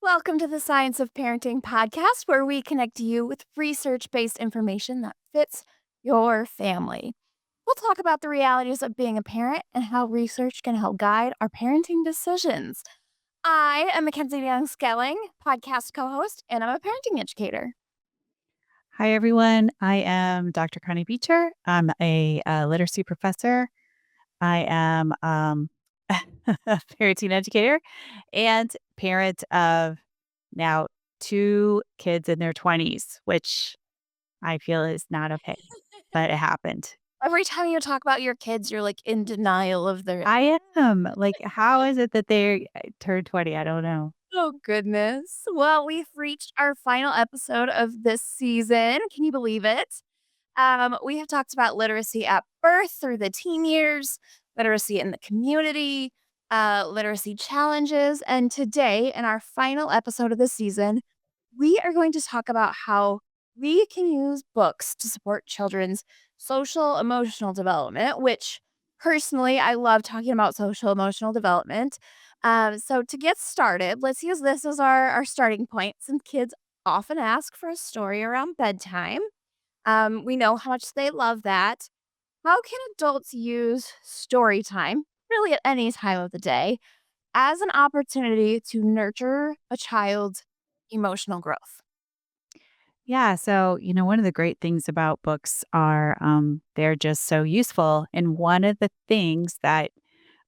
Welcome to the Science of Parenting podcast, where we connect you with research based information that fits your family. We'll talk about the realities of being a parent and how research can help guide our parenting decisions. I am Mackenzie Young Skelling, podcast co host, and I'm a parenting educator. Hi, everyone. I am Dr. Connie Beecher. I'm a literacy professor. I am a parenting educator and parent of now two kids in their 20s, which I feel is not okay, but it happened. Every time you talk about your kids, you're like in denial of their. I am. Like, how is it that they turned 20? I don't know. Oh, goodness. Well, we've reached our final episode of this season. Can you believe it? We have talked about literacy at birth through the teen years, literacy in the community, literacy challenges, and today, in our final episode of the season, we are going to talk about how we can use books to support children's social emotional development, which personally, I love talking about social emotional development. So, to get started, let's use this as our starting point since kids often ask for a story around bedtime. We know how much they love that. How can adults use story time, really at any time of the day, as an opportunity to nurture a child's emotional growth? Yeah. So, one of the great things about books are they're just so useful. And one of the things that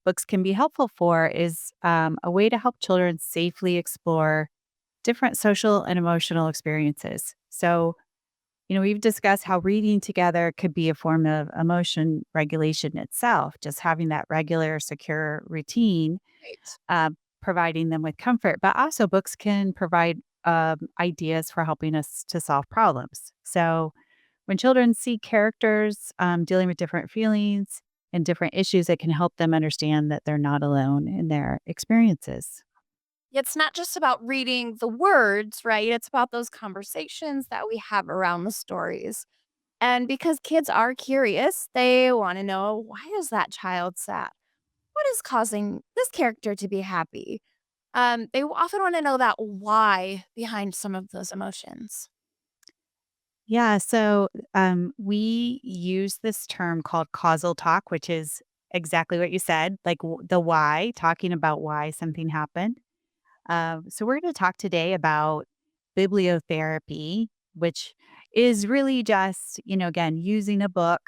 books can be helpful for is a way to help children safely explore different social and emotional experiences. So, we've discussed how reading together could be a form of emotion regulation itself, just having that regular, secure routine, Right. uh, providing them with comfort. But also, books can provide ideas for helping us to solve problems. So, when children see characters dealing with different feelings and different issues, it can help them understand that they're not alone in their experiences. It's not just about reading the words, right? It's about those conversations that we have around the stories. And because kids are curious, they want to know, why is that child sad? What is causing this character to be happy? They often want to know that why behind some of those emotions. Yeah. So we use this term called causal talk, which is exactly what you said, like the why, talking about why something happened. So we're going to talk today about bibliotherapy, which is really just, again, using a book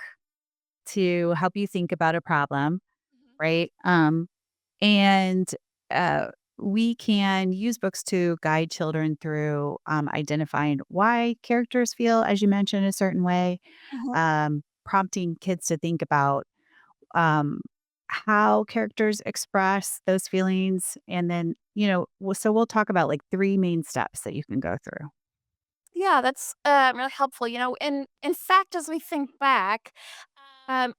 to help you think about a problem, Mhm. right? And uh, we can use books to guide children through identifying why characters feel, as you mentioned, a certain way, Mhm. prompting kids to think about um, how characters express those feelings. And then, so we'll talk about like three main steps that you can go through. Yeah, that's really helpful. In fact, as we think back, um,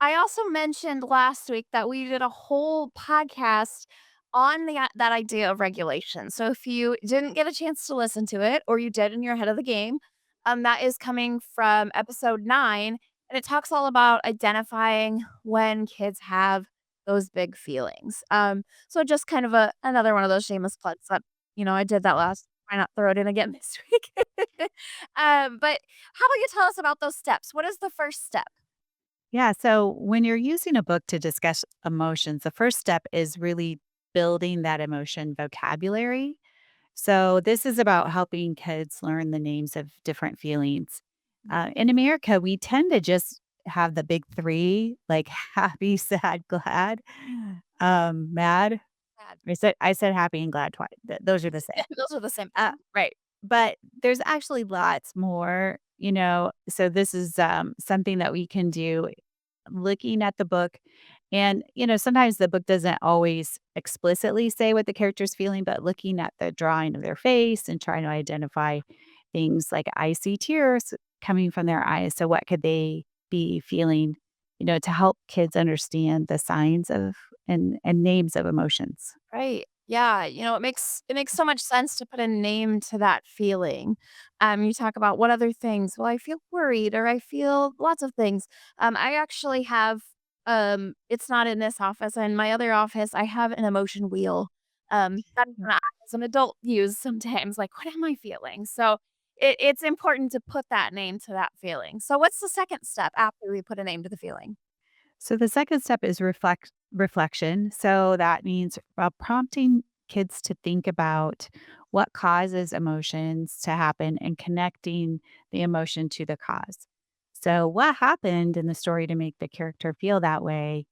I also mentioned last week that we did a whole podcast on that idea of regulation. So if you didn't get a chance to listen to it, or you did and you're ahead of the game, that is coming from episode 9, and it talks all about identifying when kids have those big feelings. So just kind of another one of those shameless plugs that I did that last. Why not throw it in again this week? But how about you tell us about those steps? What is the first step? Yeah. So when you're using a book to discuss emotions, the first step is really building that emotion vocabulary. So this is about helping kids learn the names of different feelings. In America, we tend to just have the big three, like happy, sad, glad, mad. Bad. I said happy and glad twice. Those are the same. Those are the same. Right. But there's actually lots more, so this is something that we can do looking at the book. And, sometimes the book doesn't always explicitly say what the character's feeling, but looking at the drawing of their face and trying to identify things like I see tears coming from their eyes. So, what could they be feeling, to help kids understand the signs of and names of emotions? Right. Yeah, it makes so much sense to put a name to that feeling. You talk about what other things. Well, I feel worried or I feel lots of things. I actually have it's not in this office, in my other office, I have an emotion wheel. That's an app. as an adult use sometimes, like, "What am I feeling?" So, it's important to put that name to that feeling. So what's the second step after we put a name to the feeling? So the second step is reflection. So that means prompting kids to think about what causes emotions to happen and connecting the emotion to the cause. So what happened in the story to make the character feel that way?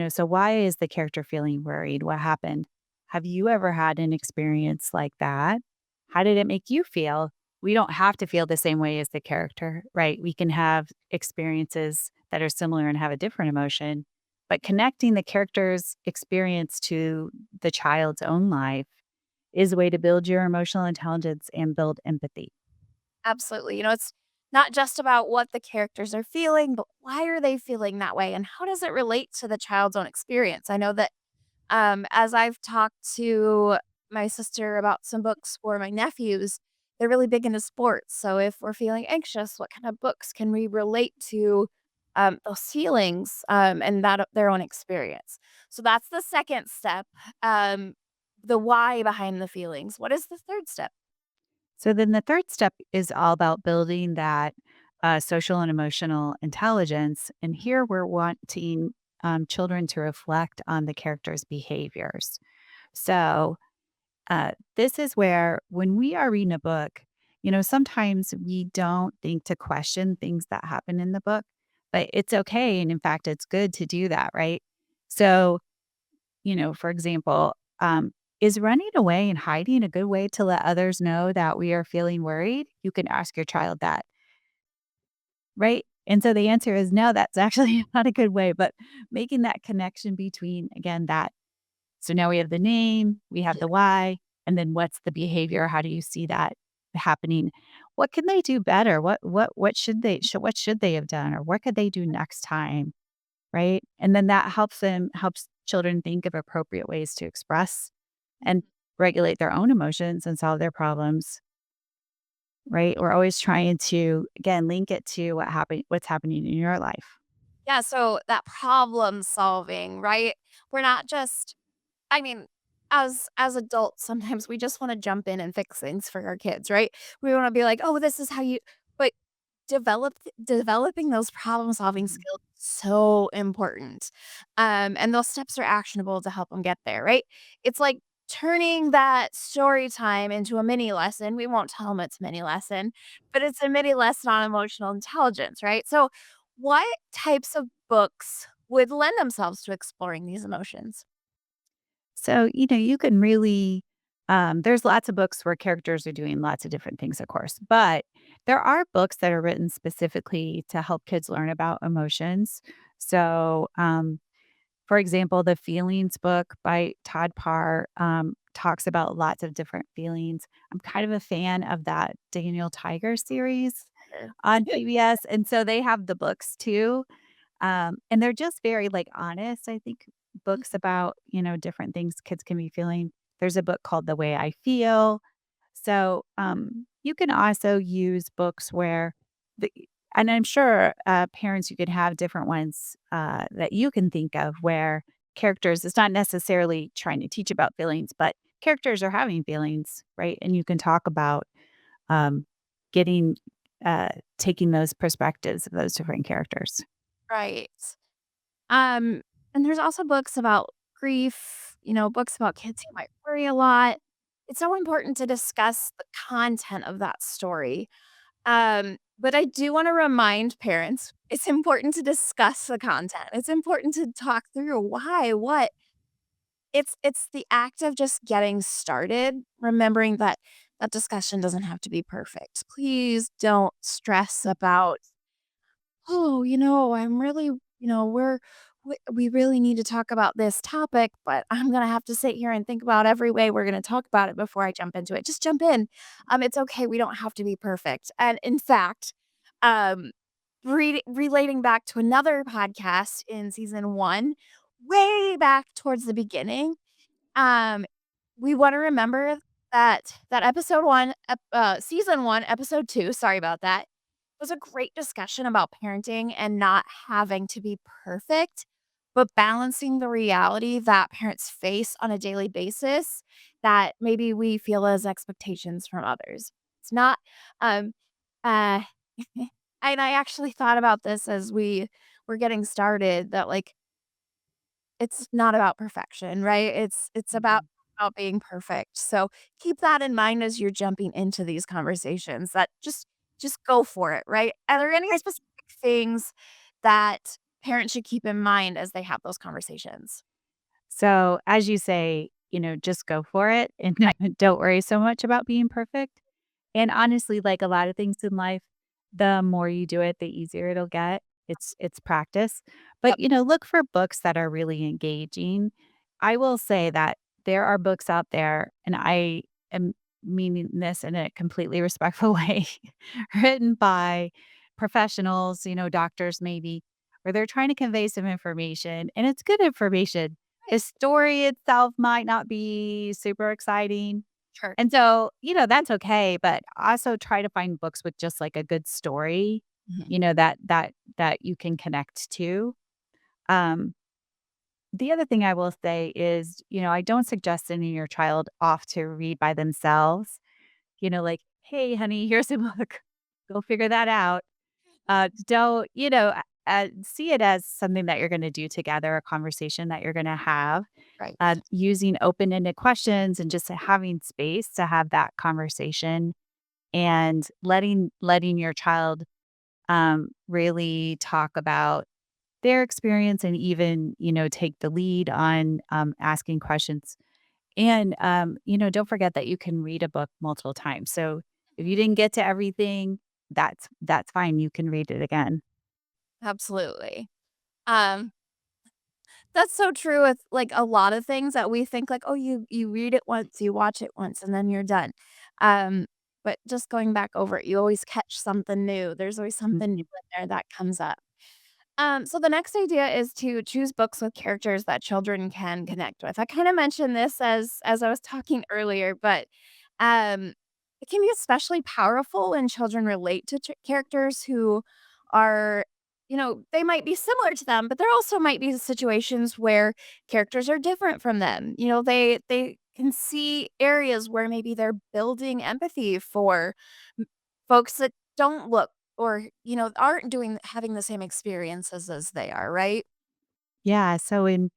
So why is the character feeling worried? What happened? Have you ever had an experience like that? How did it make you feel? We don't have to feel the same way as the character, right? We can have experiences that are similar and have a different emotion, but connecting the character's experience to the child's own life is a way to build your emotional intelligence and build empathy. Absolutely. It's not just about what the characters are feeling, but why are they feeling that way and how does it relate to the child's own experience? I know that as I've talked to my sister about some books for my nephews, they're really big into sports. So if we're feeling anxious, what kind of books can we relate to those feelings and that their own experience? So that's the second step. Um, the why behind the feelings. What is the third step? So then the third step is all about building that social and emotional intelligence. And here we're wanting children to reflect on the character's behaviors. So this is where, when we are reading a book, sometimes we don't think to question things that happen in the book, but it's okay. And in fact, it's good to do that, right? So, for example, is running away and hiding a good way to let others know that we are feeling worried? You can ask your child that, right? And so the answer is no, that's actually not a good way, but making that connection between, again, that so now we have the name, we have Yeah. the why, and then what's the behavior? How do you see that happening? What can they do better? What should they have done, or what could they do next time, right? And then that helps children think of appropriate ways to express and regulate their own emotions and solve their problems, right? We're always trying to, again, link it to what's happening in your life. Yeah, so that problem solving, right? We're not just I mean, as adults, sometimes we just wanna jump in and fix things for our kids, right? We wanna be like, "Oh, this is how you" but developing those problem-solving Mhm. skills is so important, and those steps are actionable to help them get there, right? It's like turning that story time into a mini lesson. We won't tell them it's a mini lesson, but it's a mini lesson on emotional intelligence, right? So, what types of books would lend themselves to exploring these emotions? So, you can really, there's lots of books where characters are doing lots of different things, of course, but there are books that are written specifically to help kids learn about emotions. So, for example, the Feelings book by Todd Parr talks about lots of different feelings. I'm kind of a fan of that Daniel Tiger series on PBS. And so they have the books too. And they're just very, like, honest, I think, books about, different things kids can be feeling. There's a book called The Way I Feel. So, you can also use books where the and I'm sure, parents, you could have different ones, that you can think of where characters, it's not necessarily trying to teach about feelings, but characters are having feelings, right? And you can talk about, um, getting, uh, taking those perspectives of those different characters. Right. Um, and there's also books about grief, books about kids who might worry a lot. It's so important to discuss the content of that story. But I do want to remind parents it's important to discuss the content. It's important to talk through why, what. It's the act of just getting started, remembering that that discussion doesn't have to be perfect. Please don't stress about "Oh, I'm really we really need to talk about this topic, but I'm gonna have to sit here and think about every way we're gonna talk about it before I jump into it." Just jump in. It's okay, we don't have to be perfect, and in fact, um, relating back to another podcast in season 1, way back towards the beginning, um, we wanna remember that episode 1, season 1, episode 2, sorry about that, was a great discussion about parenting and not having to be perfect, but balancing the reality that parents face on a daily basis that maybe we feel as expectations from others. It's not, um, uh, and I actually thought about this as we were getting started that like it's not about perfection, right? It's Mhm. about being perfect. So keep that in mind as you're jumping into these conversations that just go for it, right? Are there any specific things that parents should keep in mind as they have those conversations? So, as you say, just go for it and Right. don't worry so much about being perfect. And honestly, like a lot of things in life, the more you do it, the easier it'll get. It's practice. But, Yep. look for books that are really engaging. I will say that there are books out there, and I am meaning this in a completely respectful way, written by professionals, doctors maybe, where they're trying to convey some information, and it's good information. The Right. story itself might not be super exciting, Sure. and so, that's okay, but also try to find books with just like a good story, Mhm. that you can connect to. Um, the other thing I will say is, I don't suggest sending your child off to read by themselves, like, "Hey, honey, here's a book. Go figure that out." Don't, see it as something that you're gonna do together, a conversation that you're gonna have, Right. using open-ended questions and just having space to have that conversation and letting your child, really talk about their experience and even, take the lead on, asking questions. And, don't forget that you can read a book multiple times. So if you Mhm. didn't get to everything, that's fine. You can read it again. Absolutely. Um, that's so true with, like, a lot of things that we think like, "Oh, you read it once, you watch it once, and then you're done." Um, but just going back over it, you always catch something new. There's always something new Mhm. in there that comes up. So the next idea is to choose books with characters that children can connect with. I kind of mentioned this as I was talking earlier, but um, it can be especially powerful when children relate to characters who are, they might be similar to them, but there also might be situations where characters are different from them. They can see areas where maybe they're building empathy for folks that don't look or, aren't doing having the same experiences as they are, right? Yeah, so in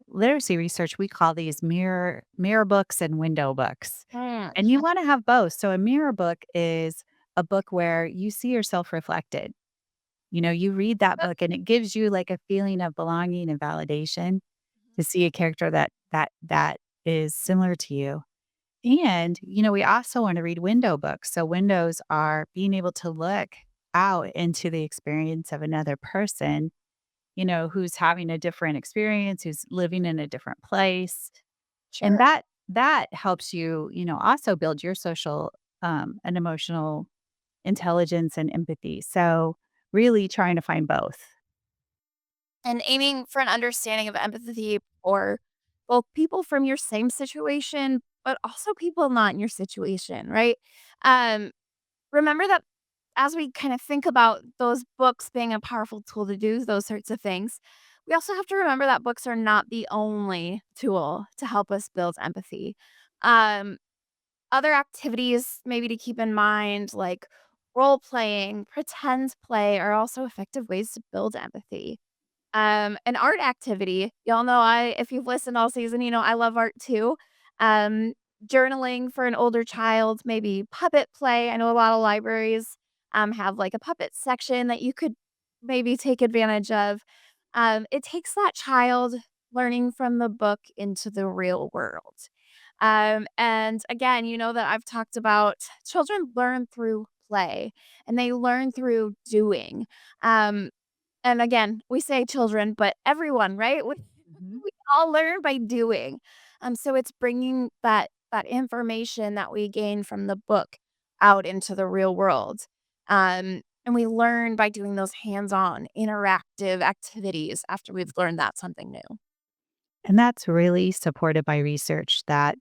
literacy research, we call these mirror books and window books, Mm, and you wanna have both. So a mirror book is a book where you see yourself reflected. You read that yep, book and it gives you, like, a feeling of belonging and validation mhm, to see a character that is similar to you. And, we also wanna read window books. So windows are being able to look out into the experience of another person, who's having a different experience, who's living in a different place. And sure. that helps you, also build your social, and emotional intelligence and empathy. So really trying to find both. And aiming for an understanding of empathy for both people from your same situation, but also people not in your situation, right? Um, Remember that as we kind of think about those books being a powerful tool to do those sorts of things, we also have to remember that books are not the only tool to help us build empathy. Um, Other activities maybe to keep in mind, like role playing, pretend play, are also effective ways to build empathy. An art activity, y'all know if you've listened all season, I love art too. Um, Journaling for an older child, maybe puppet play. I know a lot of libraries have like a puppet section that you could maybe take advantage of. It takes that child learning from the book into the real world. And again, you know that I've talked about children learn through play and they learn through doing. Um, and again, we say children, but everyone, right? We Mhm. we all learn by doing. So it's bringing that information that we gain from the book out into the real world. And we learn by doing those hands-on interactive activities after we've learned that something new. And that's really supported by research that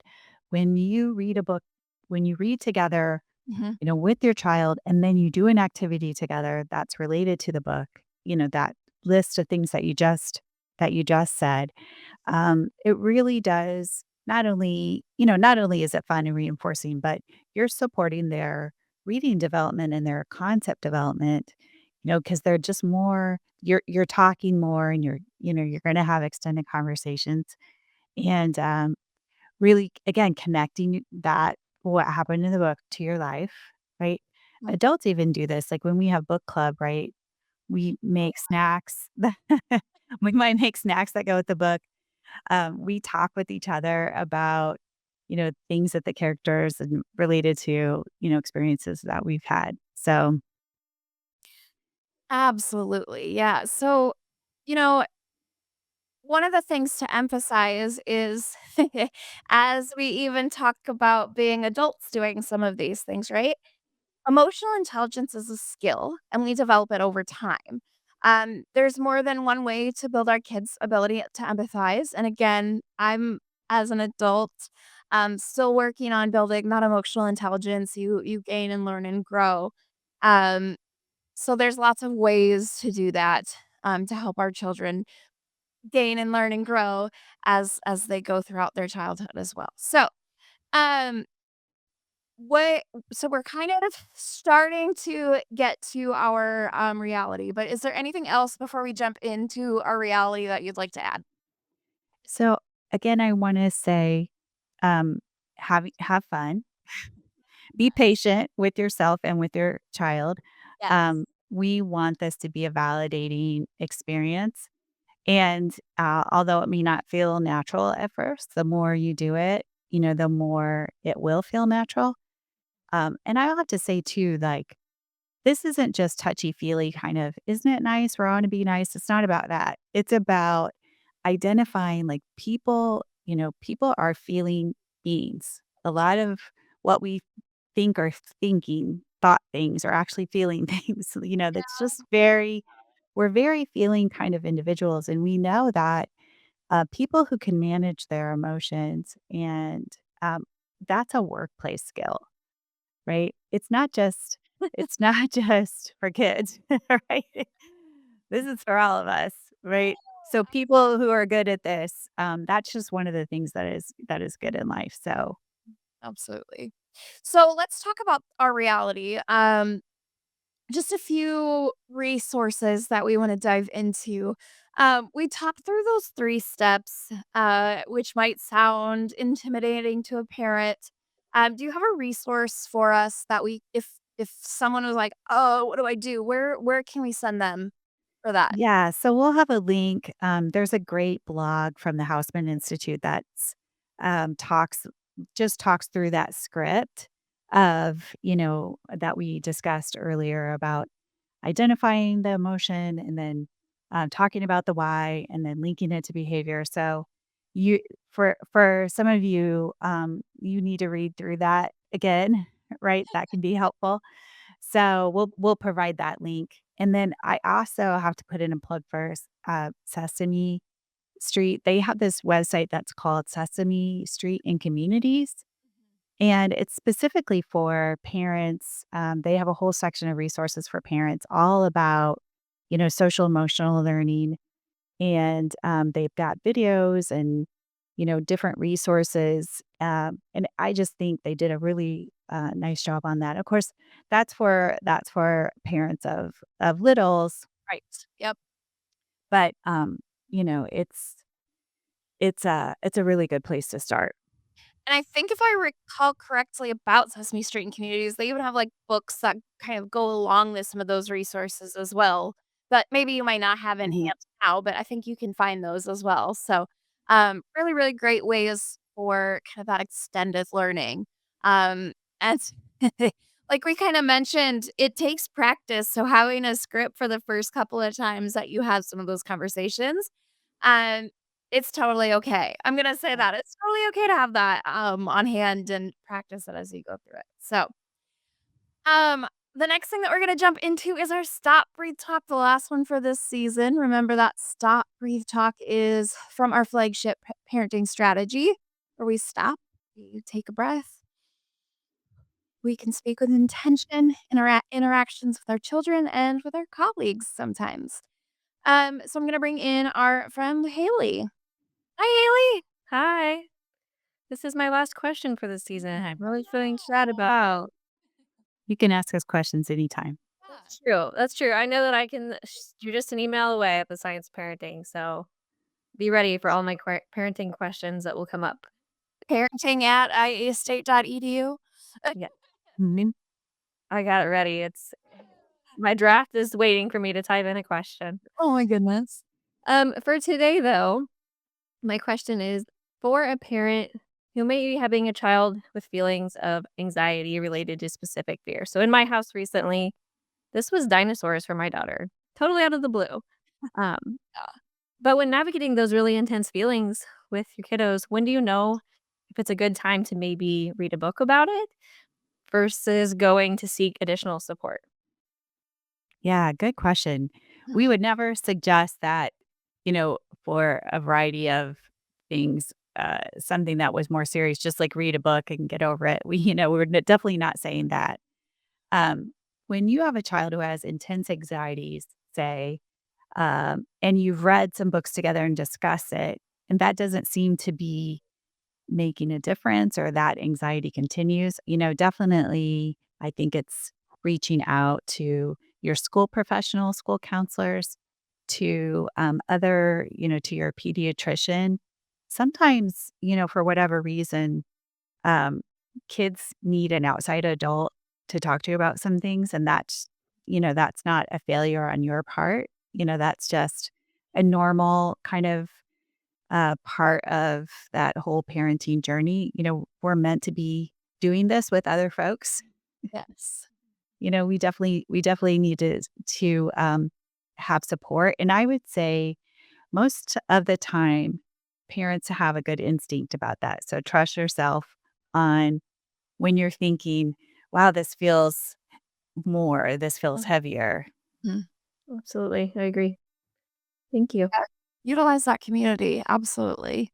when you read a book, when you read together, Mhm. with your child, and then you do an activity together that's related to the book, that list of things that you just said, it really does. not only is it fun and reinforcing, but you're supporting their reading development and their concept development, because they're just more you're talking more and you're gonna have extended conversations and, really, again, connecting that what happened in the book to your life, right? Mm. Adults even do this, like, when we have book club, right? We make snacks we might make snacks that go with the book. We talk with each other about, things that the characters and related to, experiences that we've had. So, Absolutely, yeah. So, you know, one of the things to emphasize is as we even talk about being adults doing some of these things, right? Emotional intelligence is a skill and we develop it over time. There's more than one way to build our kids' ability to empathize. And again, I'm as an adult, still working on building that emotional intelligence you gain and learn and grow. Um, so there's lots of ways to do that to help our children gain and learn and grow as they go throughout their childhood as well. Um, what so we're kind of starting to get to our, reality, but is there anything else before we jump into our reality that you'd like to add? so again, I want to say, um, have fun, be patient with yourself and with your child. Yes. We want this to be a validating experience. And, although it may not feel natural at first, the more you do it, the more it will feel natural. And I'll have to say too, like, this isn't just touchy-feely kind of, "Isn't it nice? We're on to be nice." It's not about that. It's about identifying, like, people are feeling beings. A lot of what we think are thinking thought things are actually feeling things, that's just we're very feeling kind of individuals, and we know that, people who can manage their emotions and, um, that's a workplace skill. Right? It's not just for kids, right? This is for all of us, right? So people who are good at this, that's just one of the things that is good in life. So, Absolutely. So let's talk about our reality. Just a few resources that we wanna dive into. We talked through those 3 steps, which might sound intimidating to a parent. Do you have a resource for us that we if someone was like, "Oh, what do I do?" Where can we send them for that? yeah, so we'll have a link. There's a great blog from the Hausman Institute that's talks just talks through that script of, that we discussed earlier about identifying the emotion and then, talking about the why and then linking it to behavior. So you for some of you, you need to read through that again, right? That can be helpful. So we'll provide that link. And then I also have to put in a plug first, Sesame Street. They have this website that's called Sesame Street and Communities. And it's specifically for parents. They have a whole section of resources for parents all about, social emotional learning. And they've got videos and, different resources. And I just think they did a really nice job on that. Of course, that's for parents of littles, Right. Yep. but it's a really good place to start. And I think if I recall correctly about Sesame Street and Communities, they even have, like, books that kind of go along with some of those resources as well, that maybe you might not have in Mhm. hand now, but I think you can find those as well. So, really, really great ways for kind of that extended learning. And like we kinda mentioned, it takes practice, so having a script for the first couple of times that you have some of those conversations, um, it's totally okay. I'm gonna say that. It's totally okay to have that, on hand and practice it as you go through it. So, um, the next thing that we're gonna jump into is our stop, breathe, talk, the last one for this season. Remember that stop, breathe, talk is from our flagship parenting strategy, where we stop, we take a breath, we can speak with intention in our interactions with our children and with our colleagues sometimes. So I'm gonna bring in our friend Haley. Hi, Haley. Hi. this is my last question for the season. I'm really feeling sad about. You can ask us questions anytime. That's true. That's true. I know that I can. You're just an email away at the Science Parenting, so be ready for all my parenting questions that will come up. Parenting at iastate.edu. Yeah, Mhm. I got it ready. It's my draft is waiting for me to type in a question. Oh my goodness. For today though, my question is for a parent who may be having a child with feelings of anxiety related to specific fear. So in my house recently, this was dinosaurs for my daughter, totally out of the blue. Um, but when navigating those really intense feelings with your kiddos, when do you know if it's a good time to maybe read a book about it versus going to seek additional support? Yeah, good question. Hmm. We would never suggest that, for a variety of things, something that was more serious, just like read a book and get over it. We're definitely not saying that. When you have a child who has intense anxieties, say, and you've read some books together and discuss it, and that doesn't seem to be making a difference or that anxiety continues, definitely I think it's reaching out to your school professional, school counselors, to other, to your pediatrician. Sometimes, for whatever reason, um, kids need an outside adult to talk to about some things. And that's not a failure on your part. That's just a normal kind of part of that whole parenting journey. We're meant to be doing this with other folks. Yes. We definitely need to have support. And I would say most of the time, parents have a good instinct about that. So trust yourself on when you're thinking, wow, this feels heavier. Mhm. Absolutely. I agree. Thank you. Yeah. Utilize that community. Absolutely.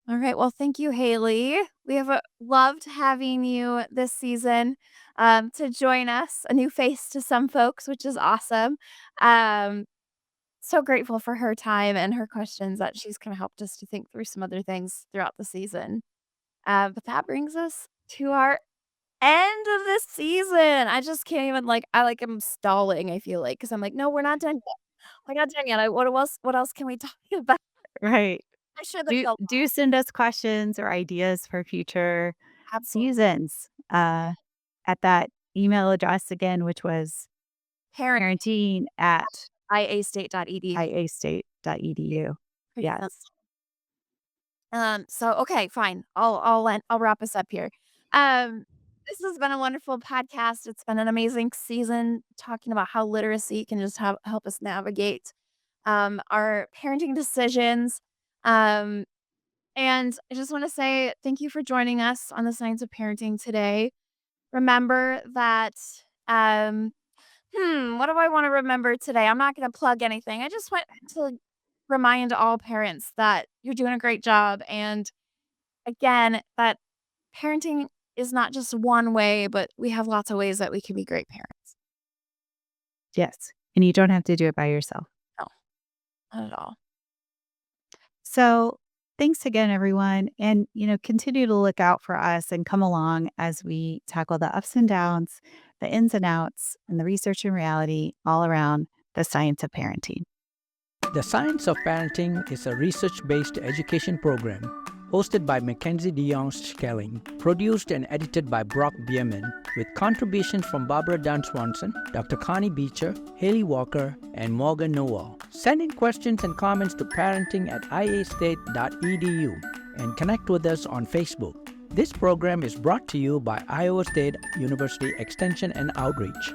All right. Well, thank you, Haley. We have loved having you this season to join us, a new face to some folks, which is awesome. Um, so grateful for her time and her questions that she's kind of helped us to think through some other things throughout the season. But that brings us to our end of this season. I just can't even I'm stalling, I feel like, because I'm like, no, we're not done yet. We're not done yet. What else can we talk about? Right. I'm sure there's Do a lot. do send us questions or ideas for future Absolutely. seasons, at that email address again, which was Parent iastate.edu. parenting@iastate.edu. Pretty simple. Yes. So okay, fine. I'll wrap us up here. Um, this has been a wonderful podcast. It's been an amazing season talking about how literacy can just help us navigate our parenting decisions. Um, and I just want to say thank you for joining us on the Science of Parenting today. Remember that what do I want to remember today? I'm not going to plug anything. I just want to remind all parents that you're doing a great job. And again, that parenting is not just one way, but we have lots of ways that we can be great parents. Yes. And you don't have to do it by yourself. No, not at all. So, thanks again, everyone. And, continue to look out for us and come along as we tackle the ups and downs, the ins and outs, and the research and reality all around the science of parenting. The Science of Parenting is a research-based education program hosted by Mackenzie DeYoung-Schelling, produced and edited by Brock Bierman, with contributions from Barbara Dunn Swanson, Dr. Connie Beecher, Haley Walker, and Morgan Noel. Send in questions and comments to parenting@iastate.edu and connect with us on Facebook. This program is brought to you by Iowa State University Extension and Outreach.